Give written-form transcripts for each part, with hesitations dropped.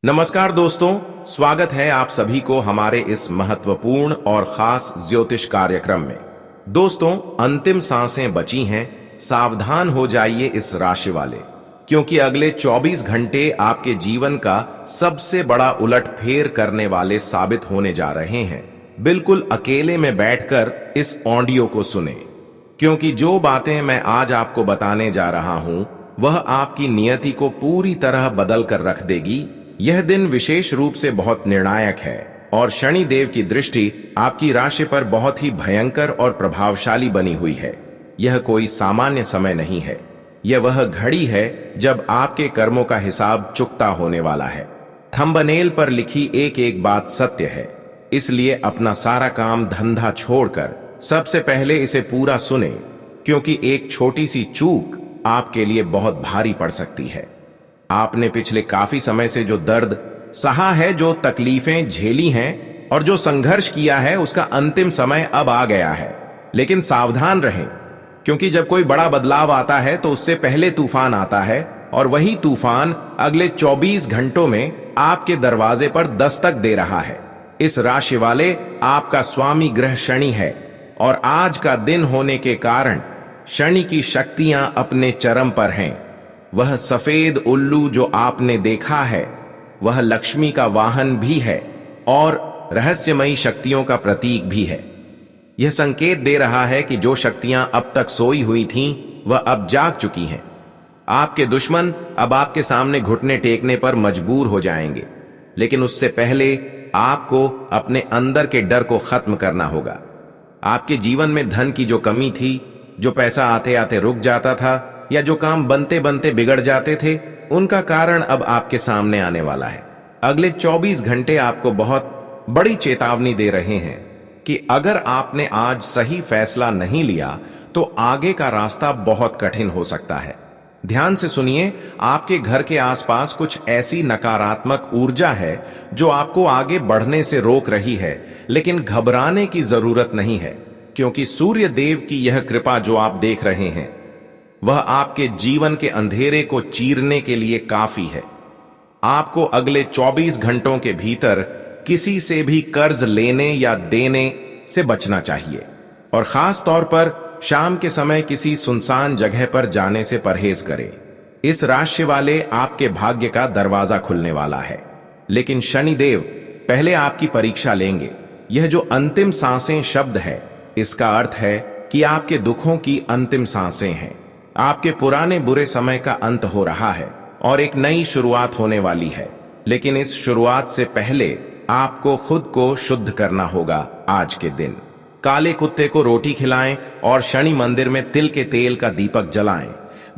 नमस्कार दोस्तों, स्वागत है आप सभी को हमारे इस महत्वपूर्ण और खास ज्योतिष कार्यक्रम में। दोस्तों, अंतिम सांसें बची हैं, सावधान हो जाइए इस राशि वाले, क्योंकि अगले 24 घंटे आपके जीवन का सबसे बड़ा उलटफेर करने वाले साबित होने जा रहे हैं। बिल्कुल अकेले में बैठकर इस ऑडियो को सुने, क्योंकि जो बातें मैं आज आपको बताने जा रहा हूं वह आपकी नियति को पूरी तरह बदल कर रख देगी। यह दिन विशेष रूप से बहुत निर्णायक है और शनि देव की दृष्टि आपकी राशि पर बहुत ही भयंकर और प्रभावशाली बनी हुई है। यह कोई सामान्य समय नहीं है, यह वह घड़ी है जब आपके कर्मों का हिसाब चुकता होने वाला है। थंबनेल पर लिखी एक एक बात सत्य है, इसलिए अपना सारा काम धंधा छोड़कर सबसे पहले इसे पूरा सुने, क्योंकि एक छोटी सी चूक आपके लिए बहुत भारी पड़ सकती है। आपने पिछले काफी समय से जो दर्द सहा है, जो तकलीफें झेली हैं और जो संघर्ष किया है, उसका अंतिम समय अब आ गया है। लेकिन सावधान रहें, क्योंकि जब कोई बड़ा बदलाव आता है तो उससे पहले तूफान आता है, और वही तूफान अगले 24 घंटों में आपके दरवाजे पर दस्तक दे रहा है। इस राशि वाले, आपका स्वामी ग्रह शनि है, और आज का दिन होने के कारण शनि की शक्तियां अपने चरम पर हैं। वह सफेद उल्लू जो आपने देखा है, वह लक्ष्मी का वाहन भी है और रहस्यमयी शक्तियों का प्रतीक भी है। यह संकेत दे रहा है कि जो शक्तियां अब तक सोई हुई थीं, वह अब जाग चुकी हैं। आपके दुश्मन अब आपके सामने घुटने टेकने पर मजबूर हो जाएंगे, लेकिन उससे पहले आपको अपने अंदर के डर को खत्म करना होगा। आपके जीवन में धन की जो कमी थी, जो पैसा आते आते रुक जाता था, या जो काम बनते बनते बिगड़ जाते थे, उनका कारण अब आपके सामने आने वाला है। अगले 24 घंटे आपको बहुत बड़ी चेतावनी दे रहे हैं कि अगर आपने आज सही फैसला नहीं लिया तो आगे का रास्ता बहुत कठिन हो सकता है। ध्यान से सुनिए, आपके घर के आसपास कुछ ऐसी नकारात्मक ऊर्जा है जो आपको आगे बढ़ने से रोक रही है, लेकिन घबराने की जरूरत नहीं है, क्योंकि सूर्य देव की यह कृपा जो आप देख रहे हैं, वह आपके जीवन के अंधेरे को चीरने के लिए काफी है। आपको अगले 24 घंटों के भीतर किसी से भी कर्ज लेने या देने से बचना चाहिए, और खास तौर पर शाम के समय किसी सुनसान जगह पर जाने से परहेज करें। इस राशि वाले, आपके भाग्य का दरवाजा खुलने वाला है, लेकिन शनि देव पहले आपकी परीक्षा लेंगे। यह जो अंतिम सांसें शब्द है, इसका अर्थ है कि आपके दुखों की अंतिम सांसें हैं। आपके पुराने बुरे समय का अंत हो रहा है और एक नई शुरुआत होने वाली है, लेकिन इस शुरुआत से पहले आपको खुद को शुद्ध करना होगा। आज के दिन काले कुत्ते को रोटी खिलाएं और शनि मंदिर में तिल के तेल का दीपक जलाएं।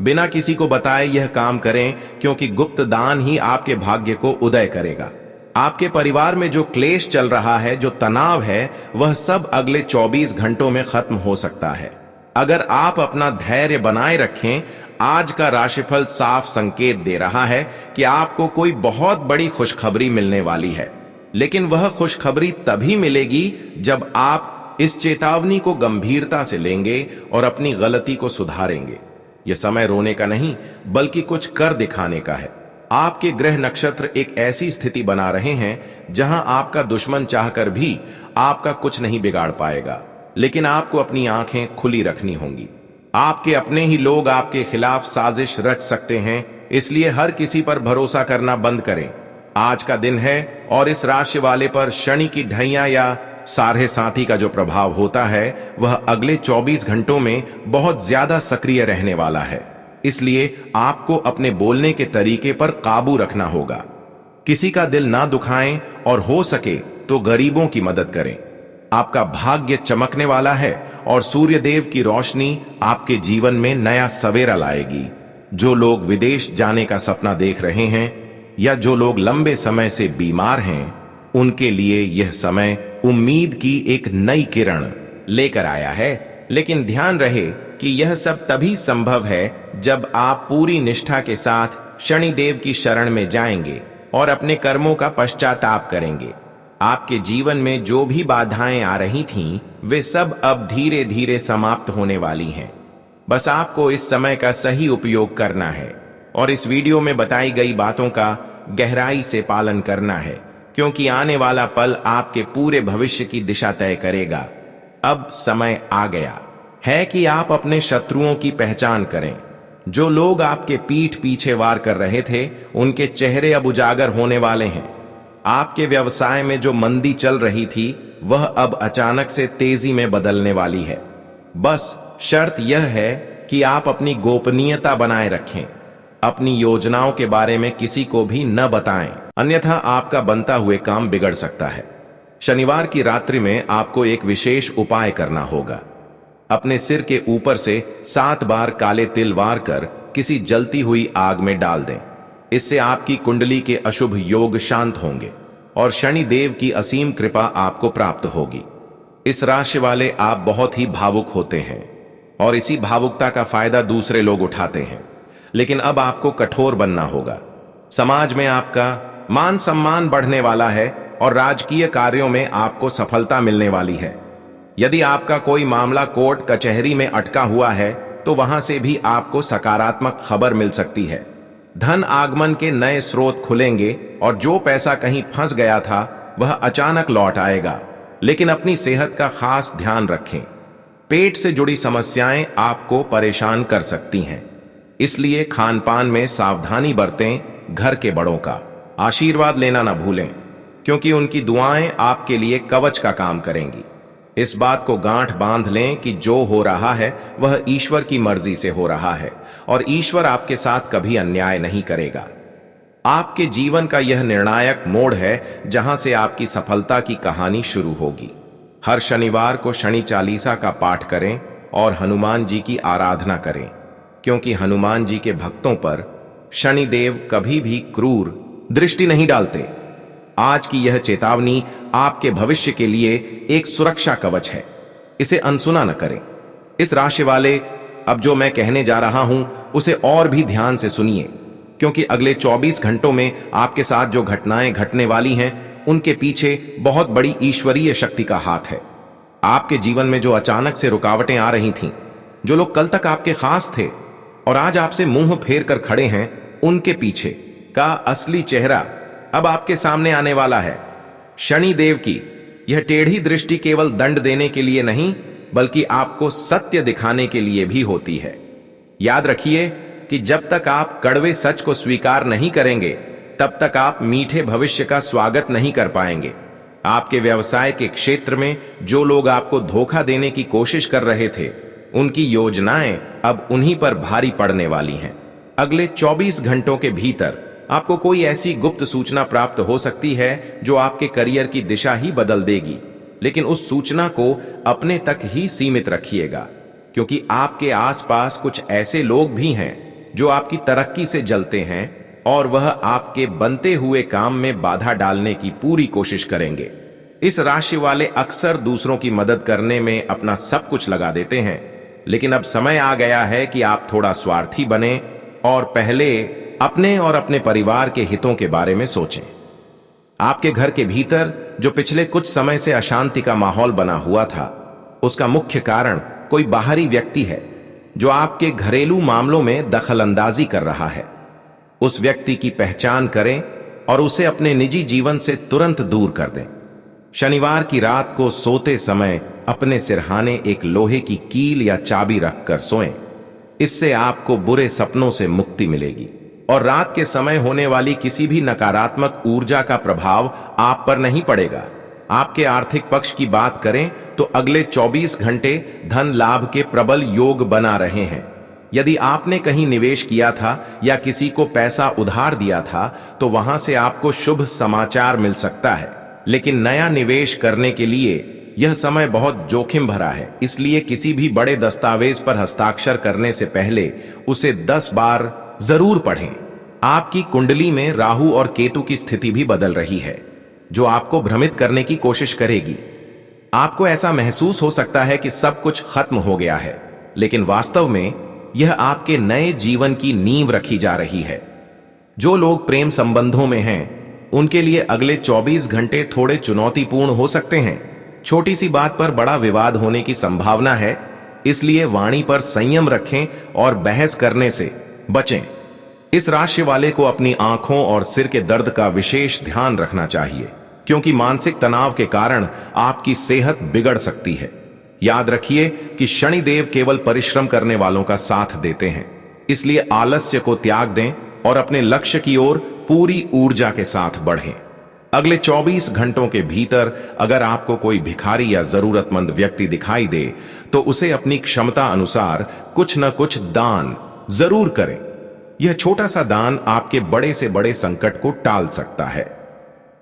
बिना किसी को बताए यह काम करें, क्योंकि गुप्त दान ही आपके भाग्य को उदय करेगा। आपके परिवार में जो क्लेश चल रहा है, जो तनाव है, वह सब अगले 24 घंटों में खत्म हो सकता है अगर आप अपना धैर्य बनाए रखें। आज का राशिफल साफ संकेत दे रहा है कि आपको कोई बहुत बड़ी खुशखबरी मिलने वाली है, लेकिन वह खुशखबरी तभी मिलेगी जब आप इस चेतावनी को गंभीरता से लेंगे और अपनी गलती को सुधारेंगे। यह समय रोने का नहीं, बल्कि कुछ कर दिखाने का है। आपके ग्रह नक्षत्र एक ऐसी स्थिति बना रहे हैं जहां आपका दुश्मन चाहकर भी आपका कुछ नहीं बिगाड़ पाएगा, लेकिन आपको अपनी आंखें खुली रखनी होंगी। आपके अपने ही लोग आपके खिलाफ साजिश रच सकते हैं, इसलिए हर किसी पर भरोसा करना बंद करें। आज का दिन है और इस राशि वाले पर शनि की ढैया या साढ़े साथी का जो प्रभाव होता है, वह अगले 24 घंटों में बहुत ज्यादा सक्रिय रहने वाला है। इसलिए आपको अपने बोलने के तरीके पर काबू रखना होगा। किसी का दिल ना दुखाएं और हो सके तो गरीबों की मदद करें। आपका भाग्य चमकने वाला है और सूर्य देव की रोशनी आपके जीवन में नया सवेरा लाएगी। जो लोग विदेश जाने का सपना देख रहे हैं या जो लोग लंबे समय से बीमार हैं, उनके लिए यह समय उम्मीद की एक नई किरण लेकर आया है। लेकिन ध्यान रहे कि यह सब तभी संभव है जब आप पूरी निष्ठा के साथ शनि देव की शरण में जाएंगे और अपने कर्मों का पश्चाताप करेंगे। आपके जीवन में जो भी बाधाएं आ रही थीं, वे सब अब धीरे धीरे समाप्त होने वाली हैं। बस आपको इस समय का सही उपयोग करना है और इस वीडियो में बताई गई बातों का गहराई से पालन करना है, क्योंकि आने वाला पल आपके पूरे भविष्य की दिशा तय करेगा। अब समय आ गया है कि आप अपने शत्रुओं की पहचान करें। जो लोग आपके पीठ पीछे वार कर रहे थे, उनके चेहरे अब उजागर होने वाले हैं। आपके व्यवसाय में जो मंदी चल रही थी, वह अब अचानक से तेजी में बदलने वाली है। बस शर्त यह है कि आप अपनी गोपनीयता बनाए रखें, अपनी योजनाओं के बारे में किसी को भी न बताएं, अन्यथा आपका बनता हुए काम बिगड़ सकता है। शनिवार की रात्रि में आपको एक विशेष उपाय करना होगा। अपने सिर के ऊपर से 7 बार काले तिल वार कर किसी जलती हुई आग में डाल दें। इससे आपकी कुंडली के अशुभ योग शांत होंगे और शनि देव की असीम कृपा आपको प्राप्त होगी। इस राशि वाले आप बहुत ही भावुक होते हैं और इसी भावुकता का फायदा दूसरे लोग उठाते हैं, लेकिन अब आपको कठोर बनना होगा। समाज में आपका मान सम्मान बढ़ने वाला है और राजकीय कार्यों में आपको सफलता मिलने वाली है। यदि आपका कोई मामला कोर्ट कचहरी में अटका हुआ है, तो वहां से भी आपको सकारात्मक खबर मिल सकती है। धन आगमन के नए स्रोत खुलेंगे और जो पैसा कहीं फंस गया था, वह अचानक लौट आएगा। लेकिन अपनी सेहत का खास ध्यान रखें। पेट से जुड़ी समस्याएं आपको परेशान कर सकती हैं, इसलिए खान पान में सावधानी बरतें। घर के बड़ों का आशीर्वाद लेना न भूलें, क्योंकि उनकी दुआएं आपके लिए कवच का काम करेंगी। इस बात को गांठ बांध लें कि जो हो रहा है वह ईश्वर की मर्जी से हो रहा है और ईश्वर आपके साथ कभी अन्याय नहीं करेगा। आपके जीवन का यह निर्णायक मोड़ है जहां से आपकी सफलता की कहानी शुरू होगी। हर शनिवार को शनि चालीसा का पाठ करें और हनुमान जी की आराधना करें, क्योंकि हनुमान जी के भक्तों पर शनि देव कभी भी क्रूर दृष्टि नहीं डालते। आज की यह चेतावनी आपके भविष्य के लिए एक सुरक्षा कवच है, इसे अनसुना न करें। इस राशि वाले, अब जो मैं कहने जा रहा हूं उसे और भी ध्यान से सुनिए, क्योंकि अगले 24 घंटों में आपके साथ जो घटनाएं घटने वाली हैं, उनके पीछे बहुत बड़ी ईश्वरीय शक्ति का हाथ है। आपके जीवन में जो अचानक से रुकावटें आ रही थीं, जो लोग कल तक आपके खास थे और आज आपसे मुंह फेर कर खड़े हैं, उनके पीछे का असली चेहरा अब आपके सामने आने वाला है। शनि देव की यह टेढ़ी दृष्टि केवल दंड देने के लिए नहीं, बल्कि आपको सत्य दिखाने के लिए भी होती है। याद रखिए कि जब तक आप कड़वे सच को स्वीकार नहीं करेंगे, तब तक आप मीठे भविष्य का स्वागत नहीं कर पाएंगे। आपके व्यवसाय के क्षेत्र में जो लोग आपको धोखा देने की कोशिश कर रहे थे, उनकी योजनाएं अब उन्हीं पर भारी पड़ने वाली हैं। अगले 24 घंटों के भीतर आपको कोई ऐसी गुप्त सूचना प्राप्त हो सकती है जो आपके करियर की दिशा ही बदल देगी, लेकिन उस सूचना को अपने तक ही सीमित रखिएगा, क्योंकि आपके आसपास कुछ ऐसे लोग भी हैं जो आपकी तरक्की से जलते हैं और वह आपके बनते हुए काम में बाधा डालने की पूरी कोशिश करेंगे। इस राशि वाले अक्सर दूसरों की मदद करने में अपना सब कुछ लगा देते हैं, लेकिन अब समय आ गया है कि आप थोड़ा स्वार्थी बने और पहले अपने और अपने परिवार के हितों के बारे में सोचें। आपके घर के भीतर जो पिछले कुछ समय से अशांति का माहौल बना हुआ था, उसका मुख्य कारण कोई बाहरी व्यक्ति है जो आपके घरेलू मामलों में दखलंदाजी कर रहा है। उस व्यक्ति की पहचान करें और उसे अपने निजी जीवन से तुरंत दूर कर दें। शनिवार की रात को सोते समय अपने सिरहाने एक लोहे की कील या चाबी रखकर सोएं। इससे आपको बुरे सपनों से मुक्ति मिलेगी और रात के समय होने वाली किसी भी नकारात्मक ऊर्जा का प्रभाव आप पर नहीं पड़ेगा। आपके आर्थिक पक्ष की बात करें तो अगले 24 घंटे धन लाभ के प्रबल योग बना रहे हैं। यदि आपने कहीं निवेश किया था या किसी को पैसा उधार दिया था, तो वहां से आपको शुभ समाचार मिल सकता है, लेकिन नया निवेश करने के लिए यह समय बहुत जोखिम भरा है। इसलिए किसी भी बड़े दस्तावेज पर हस्ताक्षर करने से पहले उसे 10 बार जरूर पढ़ें। आपकी कुंडली में राहु और केतु की स्थिति भी बदल रही है, जो आपको भ्रमित करने की कोशिश करेगी। आपको ऐसा महसूस हो सकता है कि सब कुछ खत्म हो गया है, लेकिन वास्तव में यह आपके नए जीवन की नींव रखी जा रही है। जो लोग प्रेम संबंधों में हैं, उनके लिए अगले 24 घंटे थोड़े चुनौतीपूर्ण हो सकते हैं। छोटी सी बात पर बड़ा विवाद होने की संभावना है, इसलिए वाणी पर संयम रखें और बहस करने से बचें। इस राशि वाले को अपनी आंखों और सिर के दर्द का विशेष ध्यान रखना चाहिए, क्योंकि मानसिक तनाव के कारण आपकी सेहत बिगड़ सकती है। याद रखिए कि शनिदेव केवल परिश्रम करने वालों का साथ देते हैं, इसलिए आलस्य को त्याग दें और अपने लक्ष्य की ओर पूरी ऊर्जा के साथ बढ़ें। अगले 24 घंटों के भीतर अगर आपको कोई भिखारी या जरूरतमंद व्यक्ति दिखाई दे तो उसे अपनी क्षमता अनुसार कुछ न कुछ दान जरूर करें। यह छोटा सा दान आपके बड़े से बड़े संकट को टाल सकता है।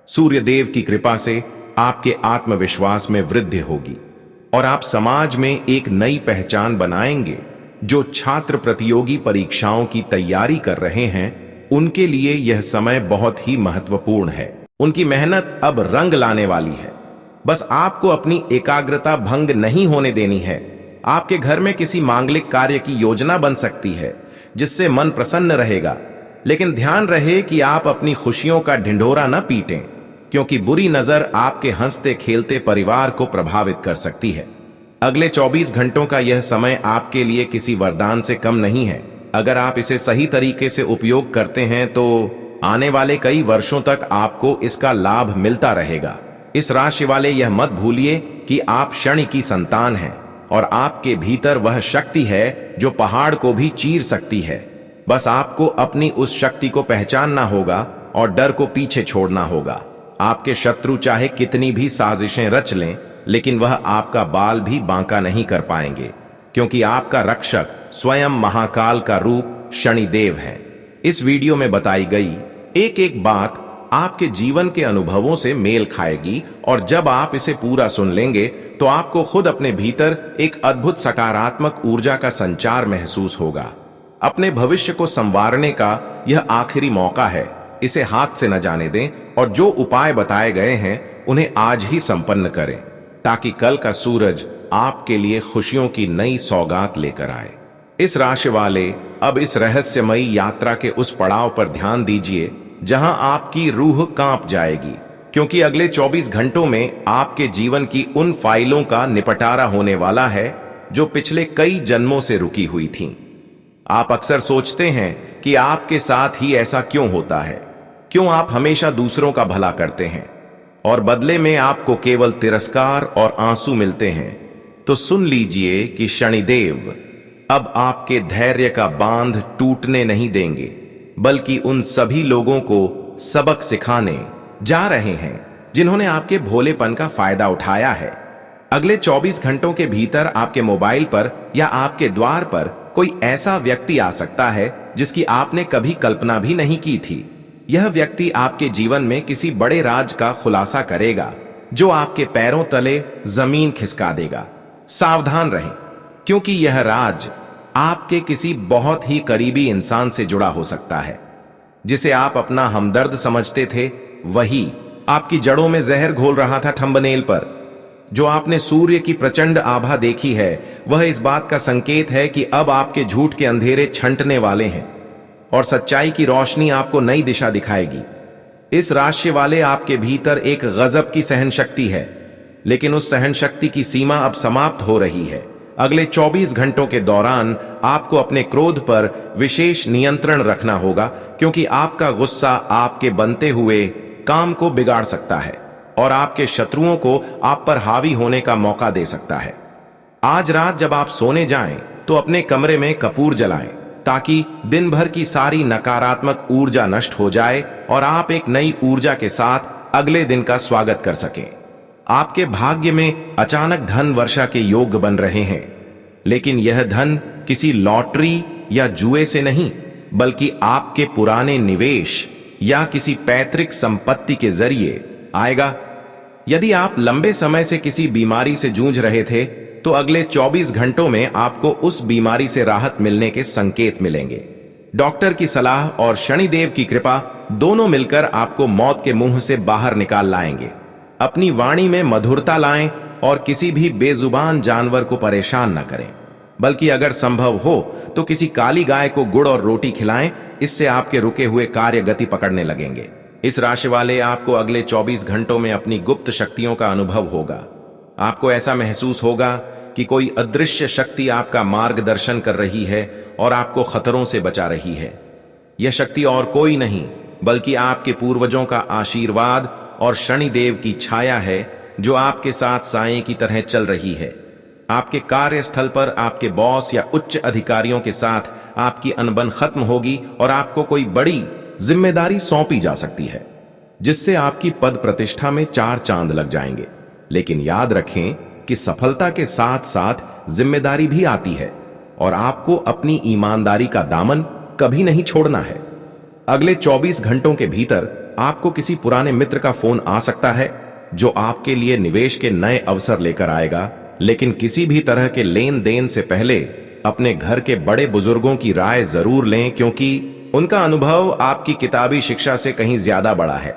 सूर्य देव की कृपा से आपके आत्मविश्वास में वृद्धि होगी और आप समाज में एक नई पहचान बनाएंगे। जो छात्र प्रतियोगी परीक्षाओं की तैयारी कर रहे हैं उनके लिए यह समय बहुत ही महत्वपूर्ण है। उनकी मेहनत अब रंग लाने वाली है। बस आपको अपनी एकाग्रता भंग नहीं होने देनी है। आपके घर में किसी मांगलिक कार्य की योजना बन सकती है जिससे मन प्रसन्न रहेगा, लेकिन ध्यान रहे कि आप अपनी खुशियों का ढिंढोरा न पीटें, क्योंकि बुरी नजर आपके हंसते खेलते परिवार को प्रभावित कर सकती है। अगले 24 घंटों का यह समय आपके लिए किसी वरदान से कम नहीं है। अगर आप इसे सही तरीके से उपयोग करते हैं तो आने वाले कई वर्षों तक आपको इसका लाभ मिलता रहेगा। इस राशि वाले यह मत भूलिए कि आप शनि की संतान हैं और आपके भीतर वह शक्ति है जो पहाड़ को भी चीर सकती है। बस आपको अपनी उस शक्ति को पहचानना होगा और डर को पीछे छोड़ना होगा। आपके शत्रु चाहे कितनी भी साजिशें रच लें, लेकिन वह आपका बाल भी बांका नहीं कर पाएंगे, क्योंकि आपका रक्षक स्वयं महाकाल का रूप शनिदेव है। इस वीडियो में बताई गई एक एक बात आपके जीवन के अनुभवों से मेल खाएगी और जब आप इसे पूरा सुन लेंगे तो आपको खुद अपने भीतर एक अद्भुत सकारात्मक ऊर्जा का संचार महसूस होगा। अपने भविष्य को संवारने का यह आखिरी मौका है। इसे हाथ से न जाने दें और जो उपाय बताए गए हैं उन्हें आज ही संपन्न करें, ताकि कल का सूरज आपके लिए खुशियों की नई सौगात लेकर आए। इस राशि वाले अब इस रहस्यमयी यात्रा के उस पड़ाव पर ध्यान दीजिए जहां आपकी रूह कांप जाएगी, क्योंकि अगले 24 घंटों में आपके जीवन की उन फाइलों का निपटारा होने वाला है जो पिछले कई जन्मों से रुकी हुई थीं। आप अक्सर सोचते हैं कि आपके साथ ही ऐसा क्यों होता है, क्यों आप हमेशा दूसरों का भला करते हैं और बदले में आपको केवल तिरस्कार और आंसू मिलते हैं। तो सुन लीजिए कि शनिदेव अब आपके धैर्य का बांध टूटने नहीं देंगे, बल्कि उन सभी लोगों को सबक सिखाने जा रहे हैं जिन्होंने आपके भोलेपन का फायदा उठाया है। अगले 24 घंटों के भीतर आपके मोबाइल पर या आपके द्वार पर कोई ऐसा व्यक्ति आ सकता है जिसकी आपने कभी कल्पना भी नहीं की थी। यह व्यक्ति आपके जीवन में किसी बड़े राज का खुलासा करेगा जो आपके पैरों तले जमीन खिसका देगा। सावधान रहें, क्योंकि यह राज आपके किसी बहुत ही करीबी इंसान से जुड़ा हो सकता है। जिसे आप अपना हमदर्द समझते थे वही आपकी जड़ों में जहर घोल रहा था। थंबनेल पर जो आपने सूर्य की प्रचंड आभा देखी है वह इस बात का संकेत है कि अब आपके झूठ के अंधेरे छंटने वाले हैं और सच्चाई की रोशनी आपको नई दिशा दिखाएगी। इस राशि वाले आपके भीतर एक गजब की सहन शक्ति है, लेकिन उस सहन शक्ति की सीमा अब समाप्त हो रही है। अगले 24 घंटों के दौरान आपको अपने क्रोध पर विशेष नियंत्रण रखना होगा, क्योंकि आपका गुस्सा आपके बनते हुए काम को बिगाड़ सकता है और आपके शत्रुओं को आप पर हावी होने का मौका दे सकता है। आज रात जब आप सोने जाएं तो अपने कमरे में कपूर जलाएं, ताकि दिन भर की सारी नकारात्मक ऊर्जा नष्ट हो जाए और आप एक नई ऊर्जा के साथ अगले दिन का स्वागत कर सकें। आपके भाग्य में अचानक धन वर्षा के योग बन रहे हैं, लेकिन यह धन किसी लॉटरी या जुए से नहीं, बल्कि आपके पुराने निवेश या किसी पैतृक संपत्ति के जरिए आएगा। यदि आप लंबे समय से किसी बीमारी से जूझ रहे थे तो अगले 24 घंटों में आपको उस बीमारी से राहत मिलने के संकेत मिलेंगे। डॉक्टर की सलाह और शनिदेव की कृपा दोनों मिलकर आपको मौत के मुंह से बाहर निकाल लाएंगे। अपनी वाणी में मधुरता लाएं और किसी भी बेजुबान जानवर को परेशान न करें, बल्कि अगर संभव हो तो किसी काली गाय को गुड़ और रोटी खिलाएं। इससे आपके रुके हुए कार्य गति पकड़ने लगेंगे। इस राशि वाले आपको अगले 24 घंटों में अपनी गुप्त शक्तियों का अनुभव होगा। आपको ऐसा महसूस होगा कि कोई अदृश्य शक्ति आपका मार्गदर्शन कर रही है और आपको खतरों से बचा रही है। यह शक्ति और कोई नहीं बल्कि आपके पूर्वजों का आशीर्वाद और शनिदेव की छाया है जो आपके साथ साए की तरह चल रही है। आपके कार्यस्थल पर आपके बॉस या उच्च अधिकारियों के साथ आपकी अनबन खत्म होगी और आपको कोई बड़ी जिम्मेदारी सौंपी जा सकती है जिससे आपकी पद प्रतिष्ठा में 4 चांद लग जाएंगे। लेकिन याद रखें कि सफलता के साथ साथ जिम्मेदारी भी आती है और आपको अपनी ईमानदारी का दामन कभी नहीं छोड़ना है। अगले 24 घंटों के भीतर आपको किसी पुराने मित्र का फोन आ सकता है जो आपके लिए निवेश के नए अवसर लेकर आएगा। लेकिन किसी भी तरह के लेन देन से पहले अपने घर के बड़े बुजुर्गों की राय जरूर लें, क्योंकि उनका अनुभव आपकी किताबी शिक्षा से कहीं ज्यादा बड़ा है।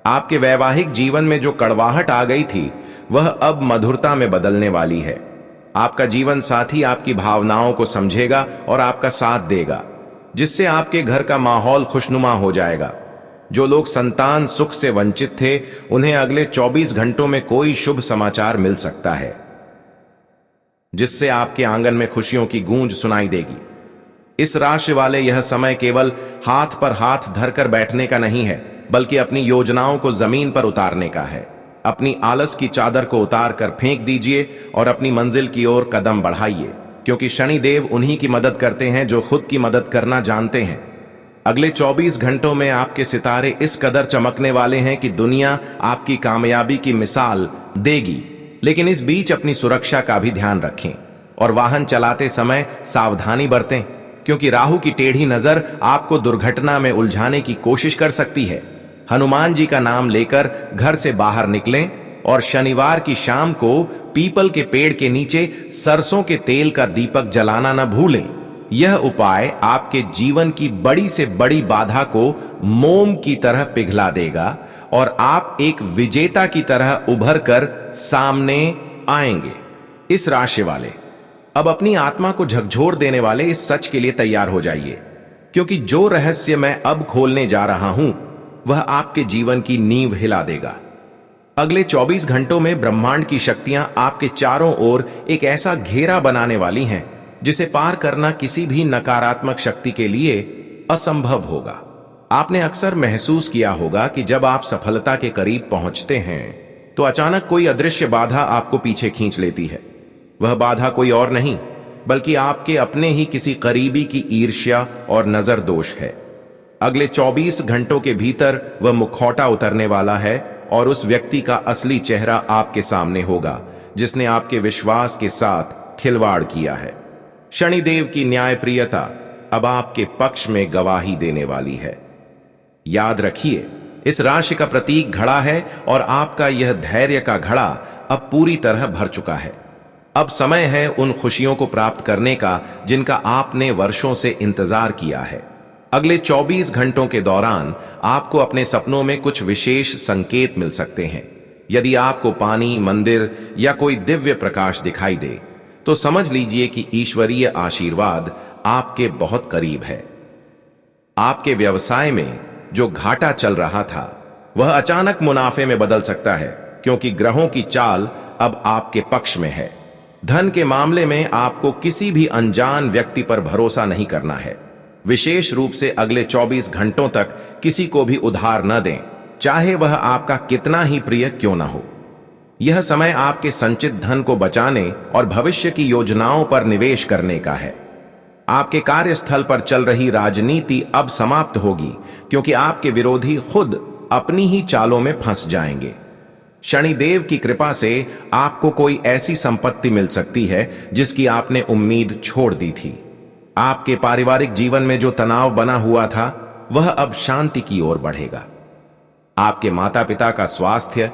आपके वैवाहिक जीवन में जो कड़वाहट आ गई थी वह अब मधुरता में बदलने वाली है। आपका जीवन साथी आपकी भावनाओं को समझेगा और आपका साथ देगा, जिससे आपके घर का माहौल खुशनुमा हो जाएगा। जो लोग संतान सुख से वंचित थे उन्हें अगले 24 घंटों में कोई शुभ समाचार मिल सकता है जिससे आपके आंगन में खुशियों की गूंज सुनाई देगी। इस राशि वाले यह समय केवल हाथ पर हाथ धरकर बैठने का नहीं है बल्कि अपनी योजनाओं को जमीन पर उतारने का है। अपनी आलस की चादर को उतार कर फेंक दीजिए और अपनी मंजिल की ओर कदम बढ़ाइए, क्योंकि शनिदेव उन्हीं की मदद करते हैं जो खुद की मदद करना जानते हैं। अगले 24 घंटों में आपके सितारे इस कदर चमकने वाले हैं कि दुनिया आपकी कामयाबी की मिसाल देगी। लेकिन इस बीच अपनी सुरक्षा का भी ध्यान रखें और वाहन चलाते समय सावधानी बरतें, क्योंकि राहु की टेढ़ी नजर आपको दुर्घटना में उलझाने की कोशिश कर सकती है। हनुमान जी का नाम लेकर घर से बाहर निकलें और शनिवार की शाम को पीपल के पेड़ के नीचे सरसों के तेल का दीपक जलाना न भूलें। यह उपाय आपके जीवन की बड़ी से बड़ी बाधा को मोम की तरह पिघला देगा और आप एक विजेता की तरह उभर कर सामने आएंगे। इस राशि वाले अब अपनी आत्मा को झकझोर देने वाले इस सच के लिए तैयार हो जाइए, क्योंकि जो रहस्य मैं अब खोलने जा रहा हूं वह आपके जीवन की नींव हिला देगा। अगले 24 घंटों में ब्रह्मांड की शक्तियां आपके चारों ओर एक ऐसा घेरा बनाने वाली हैं जिसे पार करना किसी भी नकारात्मक शक्ति के लिए असंभव होगा। आपने अक्सर महसूस किया होगा कि जब आप सफलता के करीब पहुंचते हैं तो अचानक कोई अदृश्य बाधा आपको पीछे खींच लेती है। वह बाधा कोई और नहीं बल्कि आपके अपने ही किसी करीबी की ईर्ष्या और नजर दोष है। अगले 24 घंटों के भीतर वह मुखौटा उतरने वाला है और उस व्यक्ति का असली चेहरा आपके सामने होगा जिसने आपके विश्वास के साथ खिलवाड़ किया है। शनिदेव की न्यायप्रियता अब आपके पक्ष में गवाही देने वाली है। याद रखिए, इस राशि का प्रतीक घड़ा है और आपका यह धैर्य का घड़ा अब पूरी तरह भर चुका है। अब समय है उन खुशियों को प्राप्त करने का जिनका आपने वर्षों से इंतजार किया है। अगले 24 घंटों के दौरान आपको अपने सपनों में कुछ विशेष संकेत मिल सकते हैं। यदि आपको पानी, मंदिर या कोई दिव्य प्रकाश दिखाई दे तो समझ लीजिए कि ईश्वरीय आशीर्वाद आपके बहुत करीब है। आपके व्यवसाय में जो घाटा चल रहा था वह अचानक मुनाफे में बदल सकता है, क्योंकि ग्रहों की चाल अब आपके पक्ष में है। धन के मामले में आपको किसी भी अनजान व्यक्ति पर भरोसा नहीं करना है। विशेष रूप से अगले 24 घंटों तक किसी को भी उधार न दें, चाहे वह आपका कितना ही प्रिय क्यों न हो। यह समय आपके संचित धन को बचाने और भविष्य की योजनाओं पर निवेश करने का है। आपके कार्यस्थल पर चल रही राजनीति अब समाप्त होगी, क्योंकि आपके विरोधी खुद अपनी ही चालों में फंस जाएंगे। शनिदेव की कृपा से आपको कोई ऐसी संपत्ति मिल सकती है जिसकी आपने उम्मीद छोड़ दी थी। आपके पारिवारिक जीवन में जो तनाव बना हुआ था वह अब शांति की ओर बढ़ेगा। आपके माता पिता का स्वास्थ्य,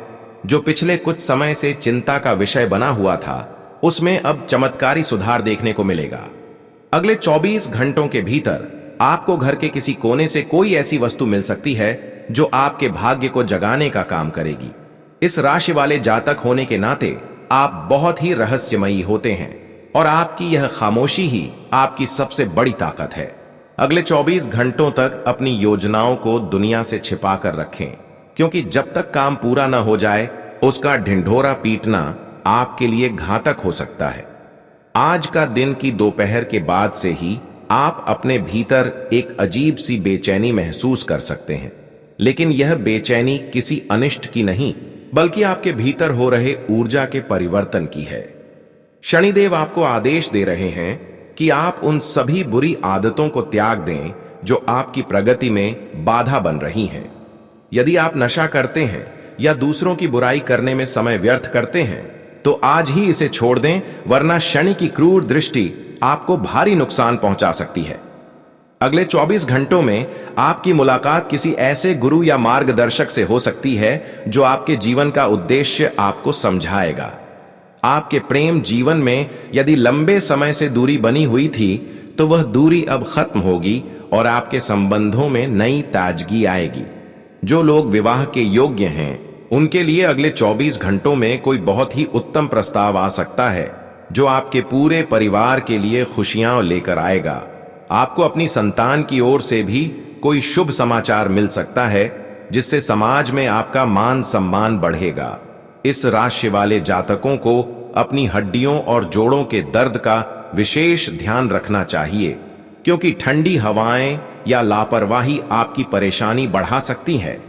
जो पिछले कुछ समय से चिंता का विषय बना हुआ था, उसमें अब चमत्कारी सुधार देखने को मिलेगा। अगले 24 घंटों के भीतर आपको घर के किसी कोने से कोई ऐसी वस्तु मिल सकती है जो आपके भाग्य को जगाने का काम करेगी। इस राशि वाले जातक होने के नाते आप बहुत ही रहस्यमयी होते हैं और आपकी यह खामोशी ही आपकी सबसे बड़ी ताकत है। अगले 24 घंटों तक अपनी योजनाओं को दुनिया से छिपा कर रखें, क्योंकि जब तक काम पूरा न हो जाए उसका ढिंढोरा पीटना आपके लिए घातक हो सकता है। आज का दिन की दोपहर के बाद से ही आप अपने भीतर एक अजीब सी बेचैनी महसूस कर सकते हैं, लेकिन यह बेचैनी किसी अनिष्ट की नहीं, बल्कि आपके भीतर हो रहे ऊर्जा के परिवर्तन की है। शनिदेव आपको आदेश दे रहे हैं कि आप उन सभी बुरी आदतों को त्याग दें जो आपकी प्रगति में बाधा बन रही हैं। यदि आप नशा करते हैं या दूसरों की बुराई करने में समय व्यर्थ करते हैं, तो आज ही इसे छोड़ दें, वरना शनि की क्रूर दृष्टि आपको भारी नुकसान पहुंचा सकती है। अगले 24 घंटों में आपकी मुलाकात किसी ऐसे गुरु या मार्गदर्शक से हो सकती है जो आपके जीवन का उद्देश्य आपको समझाएगा। आपके प्रेम जीवन में यदि लंबे समय से दूरी बनी हुई थी, तो वह दूरी अब खत्म होगी और आपके संबंधों में नई ताजगी आएगी। जो लोग विवाह के योग्य हैं, उनके लिए अगले 24 घंटों में कोई बहुत ही उत्तम प्रस्ताव आ सकता है जो आपके पूरे परिवार के लिए खुशियां लेकर आएगा। आपको अपनी संतान की ओर से भी कोई शुभ समाचार मिल सकता है, जिससे समाज में आपका मान सम्मान बढ़ेगा। इस राशि वाले जातकों को अपनी हड्डियों और जोड़ों के दर्द का विशेष ध्यान रखना चाहिए, क्योंकि ठंडी हवाएं या लापरवाही आपकी परेशानी बढ़ा सकती है।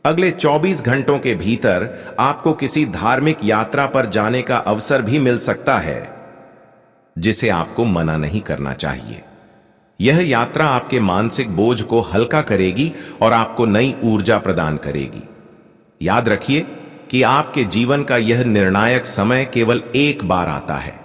अगले 24 घंटों के भीतर आपको किसी धार्मिक यात्रा पर जाने का अवसर भी मिल सकता है, जिसे आपको मना नहीं करना चाहिए। यह यात्रा आपके मानसिक बोझ को हल्का करेगी और आपको नई ऊर्जा प्रदान करेगी। याद रखिए कि आपके जीवन का यह निर्णायक समय केवल एक बार आता है।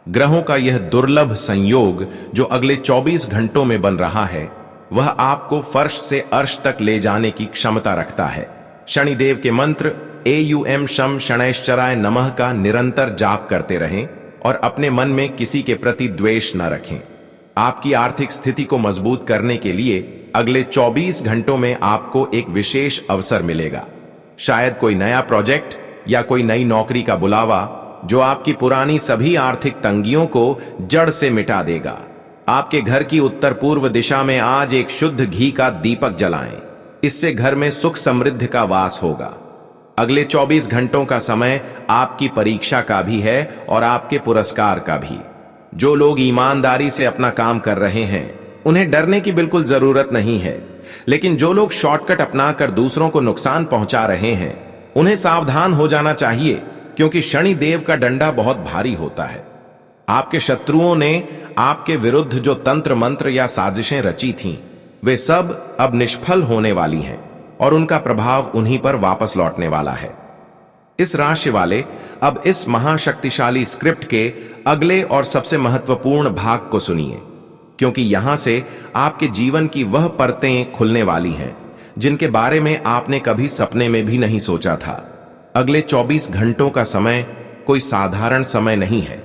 ग्रहों का यह दुर्लभ संयोग जो अगले 24 घंटों में बन रहा है, वह आपको फर्श से अर्श तक ले जाने की क्षमता रखता है। शनिदेव के मंत्र एयुएम शम शनैश्चराय नमः का निरंतर जाप करते रहें और अपने मन में किसी के प्रति द्वेष न रखें। आपकी आर्थिक स्थिति को मजबूत करने के लिए अगले 24 घंटों में आपको एक विशेष अवसर मिलेगा। शायद कोई नया प्रोजेक्ट या कोई नई नौकरी का बुलावा जो आपकी पुरानी सभी आर्थिक तंगियों को जड़ से मिटा देगा। आपके घर की उत्तर पूर्व दिशा में आज एक शुद्ध घी का दीपक जलाएं। इससे घर में सुख समृद्धि का वास होगा। अगले 24 घंटों का समय आपकी परीक्षा का भी है और आपके पुरस्कार का भी। जो लोग ईमानदारी से अपना काम कर रहे हैं, उन्हें डरने की बिल्कुल जरूरत नहीं है, लेकिन जो लोग शॉर्टकट अपनाकर दूसरों को नुकसान पहुंचा रहे हैं, उन्हें सावधान हो जाना चाहिए, क्योंकि शनि देव का डंडा बहुत भारी होता है। आपके शत्रुओं ने आपके विरुद्ध जो तंत्र मंत्र या साजिशें रची थीं, वे सब अब निष्फल होने वाली हैं और उनका प्रभाव उन्हीं पर वापस लौटने वाला है। इस राशि वाले अब इस महाशक्तिशाली स्क्रिप्ट के अगले और सबसे महत्वपूर्ण भाग को सुनिए, क्योंकि यहां से आपके जीवन की वह परतें खुलने वाली हैं जिनके बारे में आपने कभी सपने में भी नहीं सोचा था। अगले 24 घंटों का समय कोई साधारण समय नहीं है,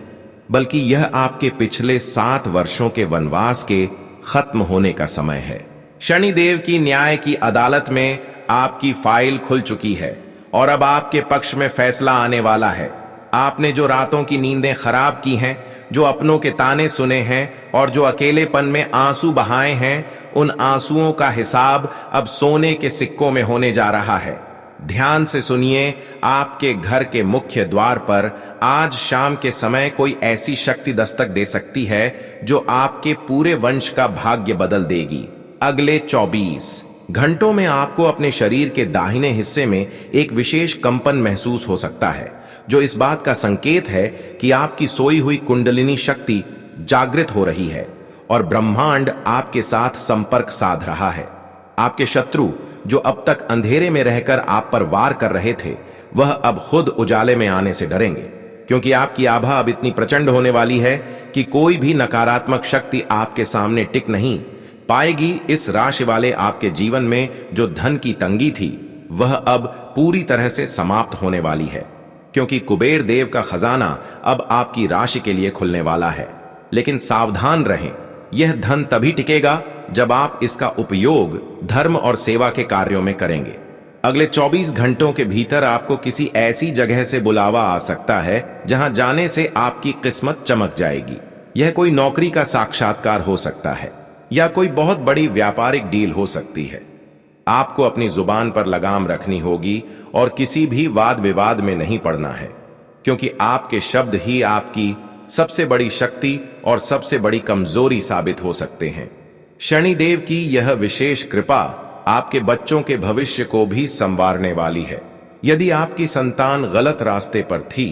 बल्कि यह आपके पिछले 7 वर्षों के वनवास के खत्म होने का समय है। शनिदेव की न्याय की अदालत में आपकी फाइल खुल चुकी है और अब आपके पक्ष में फैसला आने वाला है। आपने जो रातों की नींदें खराब की हैं, जो अपनों के ताने सुने हैं और जो अकेलेपन में आंसू बहाए हैं, उन आंसुओं का हिसाब अब सोने के सिक्कों में होने जा रहा है। ध्यान से सुनिए, आपके घर के मुख्य द्वार पर आज शाम के समय कोई ऐसी शक्ति दस्तक दे सकती है जो आपके पूरे वंश का भाग्य बदल देगी। अगले 24 घंटों में आपको अपने शरीर के दाहिने हिस्से में एक विशेष कंपन महसूस हो सकता है, जो इस बात का संकेत है कि आपकी सोई हुई कुंडलिनी शक्ति जागृत हो रही है और ब्रह्मांड आपके साथ संपर्क साध रहा है। आपके शत्रु जो अब तक अंधेरे में रहकर आप पर वार कर रहे थे, वह अब खुद उजाले में आने से डरेंगे, क्योंकि आपकी आभा अब इतनी प्रचंड होने वाली है कि कोई भी नकारात्मक शक्ति आपके सामने टिक नहीं पाएगी। इस राशि वाले आपके जीवन में जो धन की तंगी थी, वह अब पूरी तरह से समाप्त होने वाली है, क्योंकि कुबेर देव का खजाना अब आपकी राशि के लिए खुलने वाला है। लेकिन सावधान रहें, यह धन तभी टिकेगा जब आप इसका उपयोग धर्म और सेवा के कार्यों में करेंगे। अगले 24 घंटों के भीतर आपको किसी ऐसी जगह से बुलावा आ सकता है जहां जाने से आपकी किस्मत चमक जाएगी। यह कोई नौकरी का साक्षात्कार हो सकता है या कोई बहुत बड़ी व्यापारिक डील हो सकती है। आपको अपनी जुबान पर लगाम रखनी होगी और किसी भी वाद विवाद में नहीं पड़ना है, क्योंकि आपके शब्द ही आपकी सबसे बड़ी शक्ति और सबसे बड़ी कमजोरी साबित हो सकते हैं। शनिदेव की यह विशेष कृपा आपके बच्चों के भविष्य को भी संवारने वाली है। यदि आपकी संतान गलत रास्ते पर थी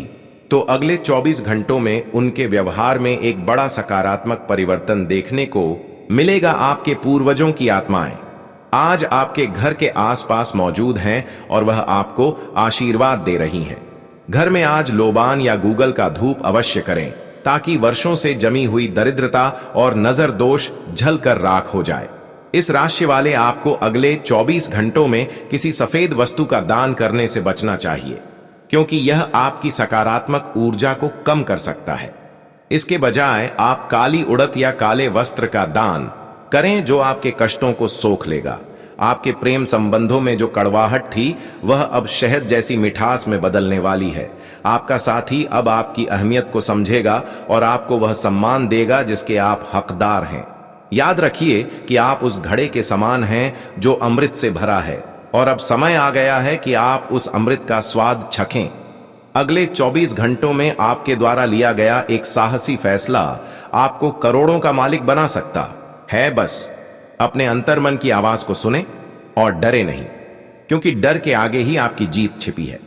तो अगले 24 घंटों में उनके व्यवहार में एक बड़ा सकारात्मक परिवर्तन देखने को मिलेगा। आपके पूर्वजों की आत्माएं आज आपके घर के आसपास मौजूद हैं और वह आपको आशीर्वाद दे रही हैं। घर में आज लोबान या गूगल का धूप अवश्य करें ताकि वर्षों से जमी हुई दरिद्रता और नजर दोष झलकर राख हो जाए। इस राशि वाले आपको अगले 24 घंटों में किसी सफेद वस्तु का दान करने से बचना चाहिए, क्योंकि यह आपकी सकारात्मक ऊर्जा को कम कर सकता है। इसके बजाय आप काली उड़द या काले वस्त्र का दान करें जो आपके कष्टों को सोख लेगा। आपके प्रेम संबंधों में जो कड़वाहट थी वह अब शहद जैसी मिठास में बदलने वाली है। आपका साथी अब आपकी अहमियत को समझेगा और आपको वह सम्मान देगा जिसके आप हकदार हैं। याद रखिए कि आप उस घड़े के समान हैं जो अमृत से भरा है और अब समय आ गया है कि आप उस अमृत का स्वाद चखें। अगले 24 घंटों में आपके द्वारा लिया गया एक साहसी फैसला आपको करोड़ों का मालिक बना सकता है। बस अपने अंतर्मन की आवाज को सुने और डरे नहीं, क्योंकि डर के आगे ही आपकी जीत छिपी है।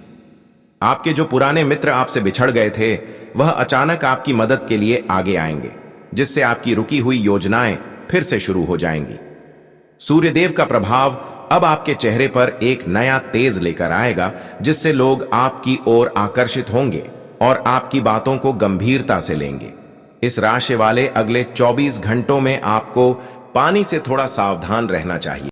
आपके जो पुराने मित्र आपसे बिछड़ गए थे वह अचानक आपकी मदद के लिए आगे आएंगे, जिससे आपकी रुकी हुई योजनाएं फिर से शुरू हो जाएंगी। सूर्यदेव का प्रभाव अब आपके चेहरे पर एक नया तेज लेकर आएगा, जिससे लोग आपकी ओर आकर्षित होंगे और आपकी बातों को गंभीरता से लेंगे। इस राशि वाले अगले 24 घंटों में आपको पानी से थोड़ा सावधान रहना चाहिए।